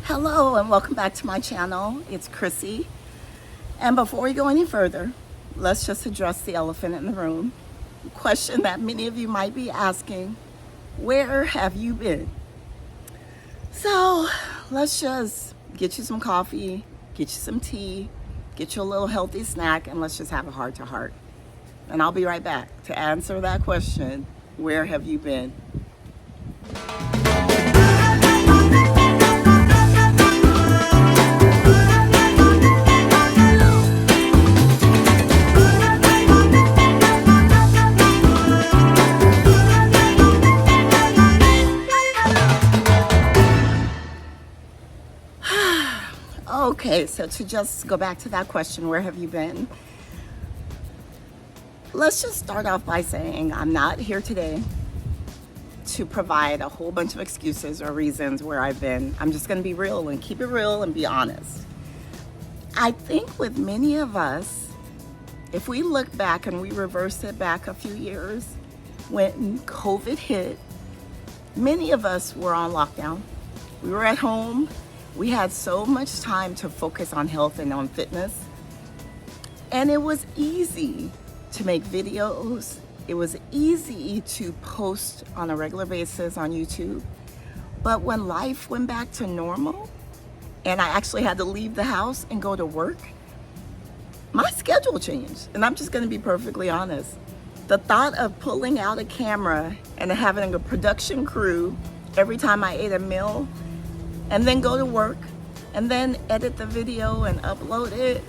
Hello and welcome back to my channel. It's Chrissy. And before we go any further, let's just address the elephant in the room. The question that many of you might be asking, where have you been? So let's just get you some coffee, get you some tea, get you a little healthy snack, and let's just have a heart-to-heart. And I'll be right back to answer that question, where have you been? Okay, so to just go back to that question, where have you been? Let's just start off by saying I'm not here today to provide a whole bunch of excuses or reasons where I've been. I'm just going to be real and keep it real and be honest. I think with many of us, if we look back and we reverse it back a few years, when COVID hit, many of us were on lockdown. We were at home. We had so much time to focus on health and on fitness. And it was easy to make videos. It was easy to post on a regular basis on YouTube. But when life went back to normal and I actually had to leave the house and go to work, my schedule changed. And I'm just gonna be perfectly honest. The thought of pulling out a camera and having a production crew every time I ate a meal and then go to work and then edit the video and upload it,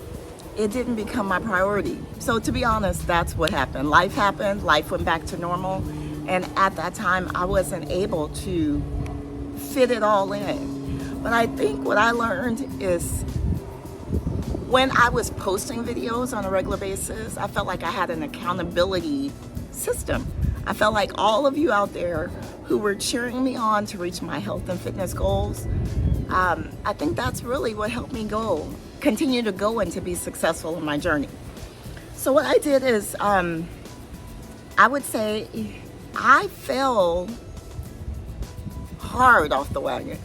it didn't become my priority. So to be honest, that's what happened. Life happened, life went back to normal. And at that time, I wasn't able to fit it all in. But I think what I learned is when I was posting videos on a regular basis, I felt like I had an accountability system. I felt like all of you out there who were cheering me on to reach my health and fitness goals, I think that's really what helped me continue to go and to be successful in my journey. So what I did is, I would say I fell hard off the wagon.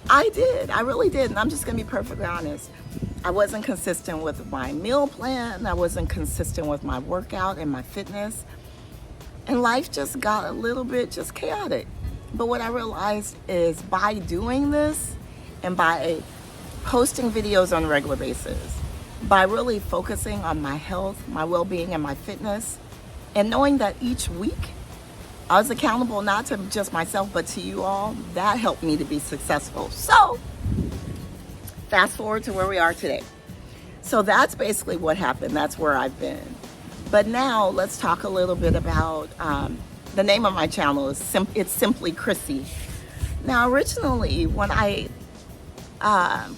I did, I really did, and I'm just gonna be perfectly honest. I wasn't consistent with my meal plan, I wasn't consistent with my workout and my fitness, and life just got a little bit just chaotic. But what I realized is by doing this and by posting videos on a regular basis, by really focusing on my health, my well-being, and my fitness, and knowing that each week I was accountable not to just myself, but to you all, that helped me to be successful. So, fast forward to where we are today. So that's basically what happened. That's where I've been. But now let's talk a little bit about the name of my channel. It's simply Chrissy. Now, originally, when I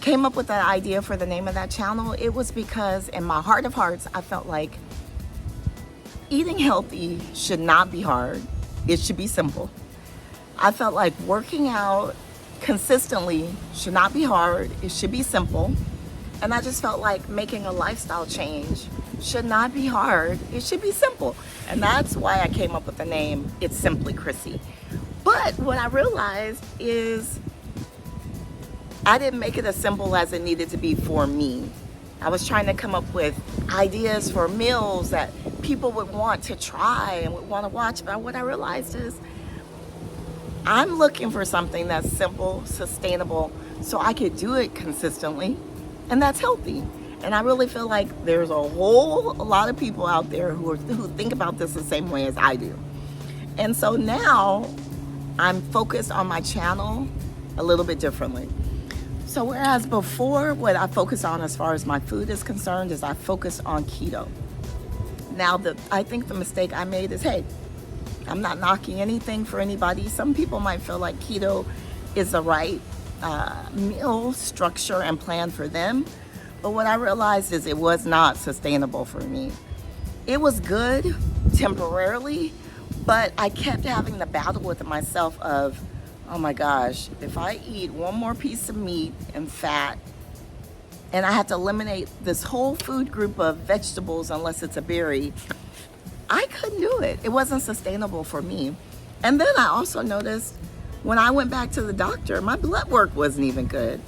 came up with that idea for the name of that channel, it was because in my heart of hearts, I felt like eating healthy should not be hard. It should be simple. I felt like working out consistently should not be hard. It should be simple. And I just felt like making a lifestyle change should not be hard. It should be simple. And that's why I came up with the name, It's Simply Chrissy. But what I realized is I didn't make it as simple as it needed to be for me. I was trying to come up with ideas for meals that people would want to try and would want to watch. But what I realized is I'm looking for something that's simple, sustainable, so I could do it consistently, and that's healthy. And I really feel like there's a whole lot of people out there who think about this the same way as I do. And so now I'm focused on my channel a little bit differently. So whereas before, what I focused on as far as my food is concerned is I focused on keto. Now, I think the mistake I made is, hey, I'm not knocking anything for anybody. Some people might feel like keto is the right meal structure and plan for them. But what I realized is it was not sustainable for me. It was good temporarily, but I kept having the battle with myself of, oh my gosh, if I eat one more piece of meat and fat, and I have to eliminate this whole food group of vegetables unless it's a berry, I couldn't do it. It wasn't sustainable for me. And then I also noticed When I went back to the doctor, my blood work wasn't even good.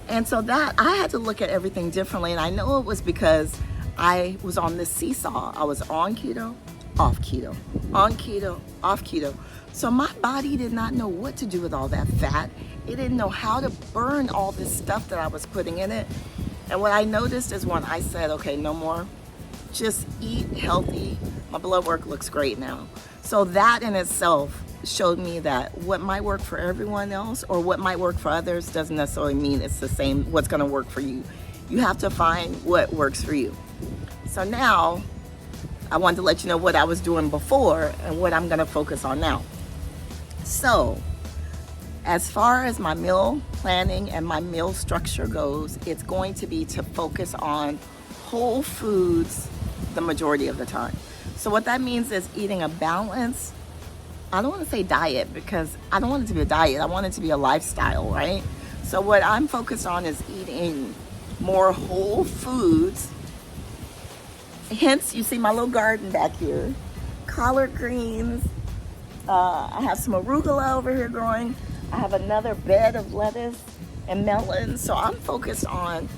And so that I had to look at everything differently. And I know it was because I was on this seesaw. I was on keto, off keto, on keto, off keto. So my body did not know what to do with all that fat. It didn't know how to burn all this stuff that I was putting in it. And what I noticed is when I said, okay, no more, just eat healthy, my blood work looks great now. So that in itself showed me that what might work for everyone else or what might work for others doesn't necessarily mean it's the same, what's gonna work for you. You have to find what works for you. So now, I wanted to let you know what I was doing before and what I'm gonna focus on now. So, as far as my meal planning and my meal structure goes, it's going to be to focus on whole foods the majority of the time. So what that means is eating a balanced, I don't want to say diet because I don't want it to be a diet. I want it to be a lifestyle, right? So what I'm focused on is eating more whole foods. Hence, you see my little garden back here. Collard greens. I have some arugula over here growing. I have another bed of lettuce and melons. So I'm focused on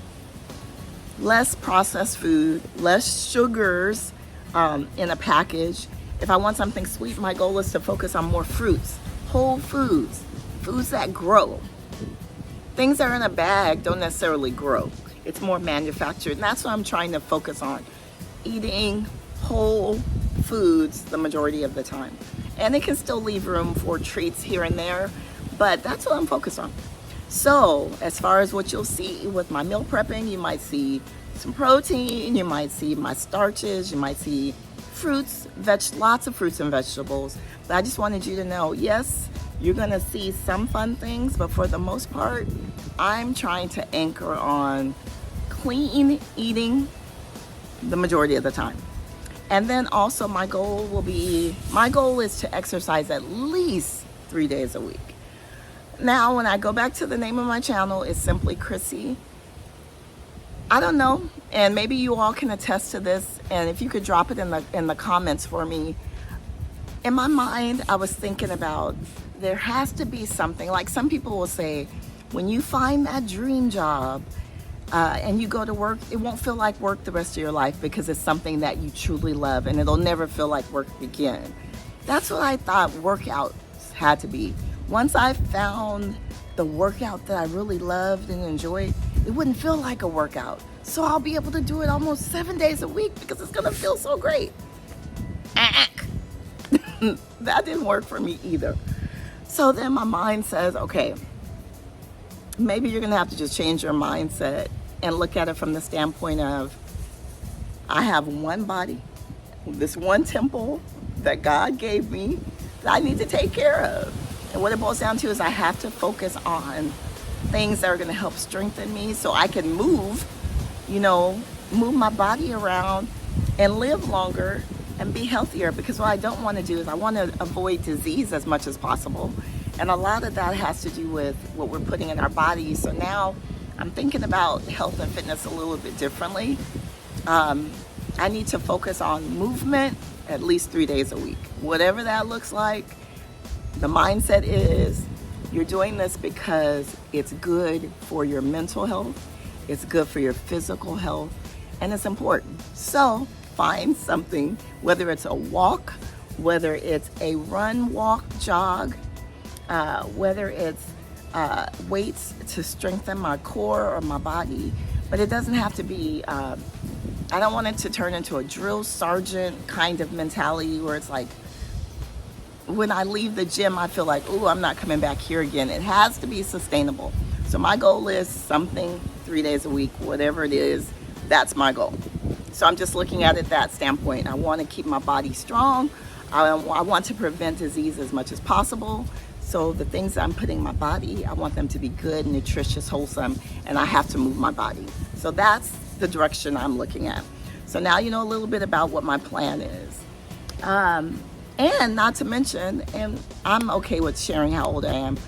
less processed food, less sugars in a package. If I want something sweet, my goal is to focus on more fruits, whole foods, foods that grow. Things that are in a bag don't necessarily grow. It's more manufactured, and that's what I'm trying to focus on. Eating whole foods the majority of the time. And it can still leave room for treats here and there, but that's what I'm focused on. So, as far as what you'll see with my meal prepping, you might see some protein, you might see my starches, you might see fruits, lots of fruits and vegetables. But I just wanted you to know, yes, you're gonna see some fun things, but for the most part, I'm trying to anchor on clean eating the majority of the time. And then also my goal is to exercise at least 3 days a week. Now, when I go back to the name of my channel, it's simply Chrissy. I don't know, and maybe you all can attest to this, and if you could drop it in the comments for me. In my mind, I was thinking about there has to be something, like some people will say, when you find that dream job and you go to work, it won't feel like work the rest of your life because it's something that you truly love and it'll never feel like work again. That's what I thought workouts had to be. Once I found the workout that I really loved and enjoyed, it wouldn't feel like a workout. So I'll be able to do it almost 7 days a week because it's gonna feel so great. That didn't work for me either. So then my mind says, okay, maybe you're gonna have to just change your mindset and look at it from the standpoint of, I have one body, this one temple that God gave me that I need to take care of. And what it boils down to is I have to focus on things that are gonna help strengthen me so I can move my body around and live longer and be healthier, because what I don't want to do is I want to avoid disease as much as possible. And a lot of that has to do with what we're putting in our bodies. So now I'm thinking about health and fitness a little bit differently. I need to focus on movement at least 3 days a week. Whatever that looks like, the mindset is you're doing this because it's good for your mental health, it's good for your physical health, and it's important. So find something, whether it's a walk, whether it's a run, walk, jog, whether it's weights to strengthen my core or my body, but it doesn't have to be, I don't want it to turn into a drill sergeant kind of mentality where it's like, when I leave the gym, I feel like, oh, I'm not coming back here again. It has to be sustainable. So my goal is something 3 days a week, whatever it is, that's my goal. So I'm just looking at it that standpoint. I want to keep my body strong. I want to prevent disease as much as possible. So the things that I'm putting in my body, I want them to be good, nutritious, wholesome, and I have to move my body. So that's the direction I'm looking at. So now you know a little bit about what my plan is. And not to mention, and I'm okay with sharing how old I am.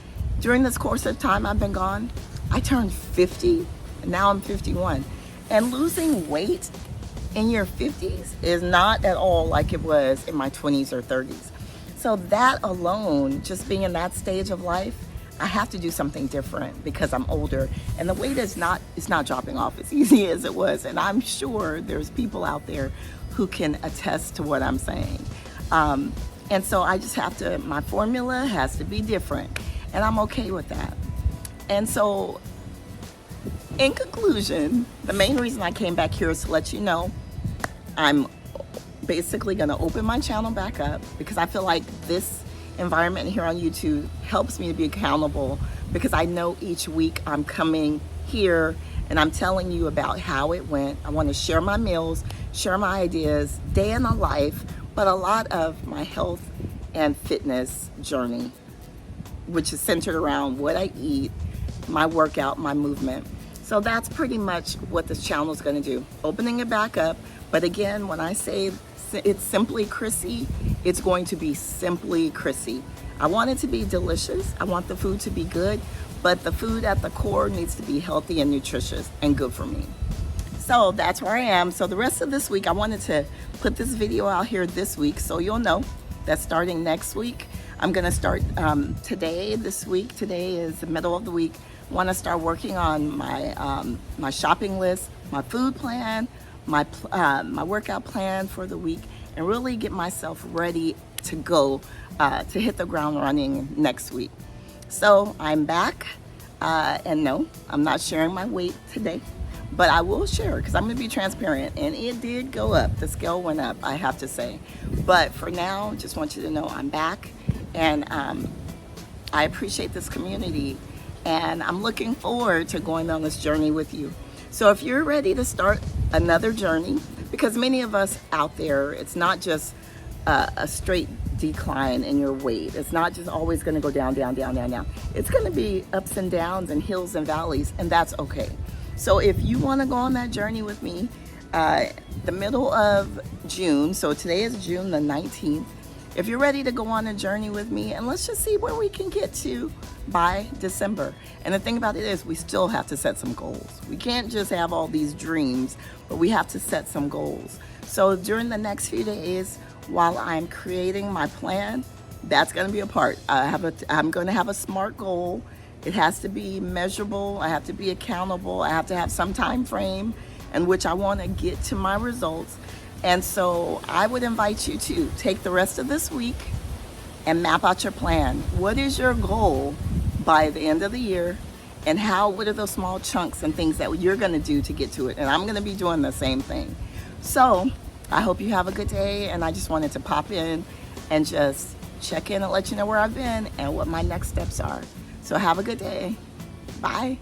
During this course of time I've been gone, I turned 50, and now I'm 51. And losing weight in your 50s is not at all like it was in my 20s or 30s. So that alone, just being in that stage of life, I have to do something different because I'm older, and the weight is not dropping off as easy as it was. And I'm sure there's people out there who can attest to what I'm saying. And so I just have to, my formula has to be different, and I'm okay with that. And so in conclusion, the main reason I came back here is to let you know I'm basically going to open my channel back up because I feel like this environment here on YouTube helps me to be accountable, because I know each week I'm coming here and I'm telling you about how it went. I want to share my meals, share my ideas, day in the life, but a lot of my health and fitness journey, which is centered around what I eat, my workout, my movement. So that's pretty much what this channel is going to do. Opening it back up. But again, when I say it's simply Chrissy, it's going to be simply Chrissy. I want it to be delicious. I want the food to be good, but the food at the core needs to be healthy and nutritious and good for me. So that's where I am. So the rest of this week, I wanted to put this video out here this week so you'll know that starting next week, I'm going to start this week. Today is the middle of the week. I want to start working on my shopping list, my food plan, my workout plan for the week, and really get myself ready to go to hit the ground running next week. So I'm back, and no, I'm not sharing my weight today, but I will share because I'm going to be transparent, and it did go up. The scale went up, I have to say. But for now, just want you to know I'm back, and I appreciate this community, and I'm looking forward to going on this journey with you. So if you're ready to start another journey, because many of us out there, it's not just a straight decline in your weight. It's not just always going to go down, down, down, down, down. It's going to be ups and downs and hills and valleys, and that's okay. So if you want to go on that journey with me, the middle of June, so today is June the 19th, if you're ready to go on a journey with me, and let's just see where we can get to by December. And the thing about it is we still have to set some goals. We can't just have all these dreams, but we have to set some goals. So during the next few days, while I'm creating my plan, that's going to be a part. I'm going to have a SMART goal. It has to be measurable. I have to be accountable. I have to have some time frame in which I want to get to my results. And so I would invite you to take the rest of this week and map out your plan. What is your goal by the end of the year? And what are those small chunks and things that you're gonna do to get to it? And I'm gonna be doing the same thing. So I hope you have a good day, and I just wanted to pop in and just check in and let you know where I've been and what my next steps are. So have a good day. Bye.